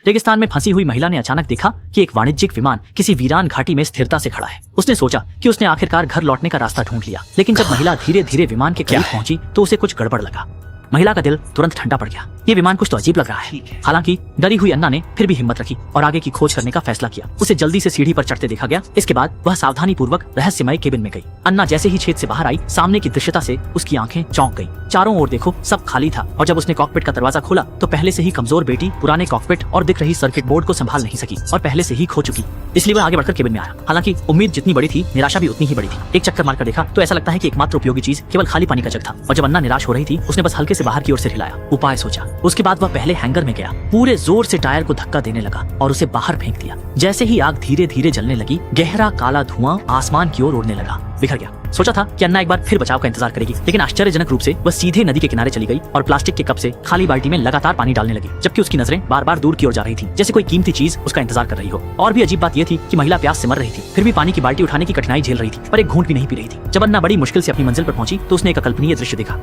रेगिस्तान में फंसी हुई महिला ने अचानक देखा कि एक वाणिज्यिक विमान किसी वीरान घाटी में स्थिरता से खड़ा है। उसने सोचा कि उसने आखिरकार घर लौटने का रास्ता ढूंढ लिया, लेकिन जब महिला धीरे धीरे विमान के करीब पहुंची तो उसे कुछ गड़बड़ लगा। महिला का दिल तुरंत ठंडा पड़ गया। ये विमान कुछ तो अजीब लग रहा है। हालांकि डरी हुई अन्ना ने फिर भी हिम्मत रखी और आगे की खोज करने का फैसला किया। उसे जल्दी से सीढ़ी पर चढ़ते देखा गया। इसके बाद वह सावधानी पूर्वक रहस्यमय केबिन में गई। अन्ना जैसे ही छेद से बाहर आई, सामने की दृश्यता से उसकी आंखें चौंक गईं। चारों ओर देखो, सब खाली था और जब उसने कॉकपिट का दरवाजा खोला तो पहले से ही कमजोर बेटी पुराने कॉकपिट और दिख रही सर्किट बोर्ड को संभाल नहीं सकी और पहले से ही खो चुकी। इसलिए वह आगे बढ़कर केबिन में आया। हालांकि उम्मीद जितनी बड़ी थी, निराशा भी उतनी ही बड़ी थी। एक चक्कर मारकर देखा तो ऐसा लगता है कि एकमात्र उपयोगी चीज केवल खाली पानी का जग था। और जब अन्ना निराश हो रही थी, उसने बस हल्के से बाहर की ओर से हिलाया, उपाय सोचा। उसके बाद वह पहले हैंगर में गया, पूरे जोर से टायर को धक्का देने लगा और उसे बाहर फेंक दिया। जैसे ही आग धीरे धीरे जलने लगी, गहरा काला धुआं आसमान की ओर उड़ने लगा, बिखर गया। सोचा था कि अन्ना एक बार फिर बचाव का इंतजार करेगी, लेकिन आश्चर्यजनक रूप से वह सीधे नदी के किनारे चली गई और प्लास्टिक के कप से खाली बाल्टी में लगातार पानी डालने लगी, जबकि उसकी नजरें बार बार दूर की ओर जा रही थी, जैसे कोई कीमती चीज उसका इंतजार कर रही हो। और भी अजीब बात यह थी कि महिला प्यास से मर रही थी, फिर भी पानी की बाल्टी उठाने की कठिनाई झेल रही थी, पर एक घूंट भी नहीं पी रही थी। जब अन्ना बड़ी मुश्किल से अपनी मंजिल पर पहुंची तो उसने एक अकल्पनीय दृश्य देखा।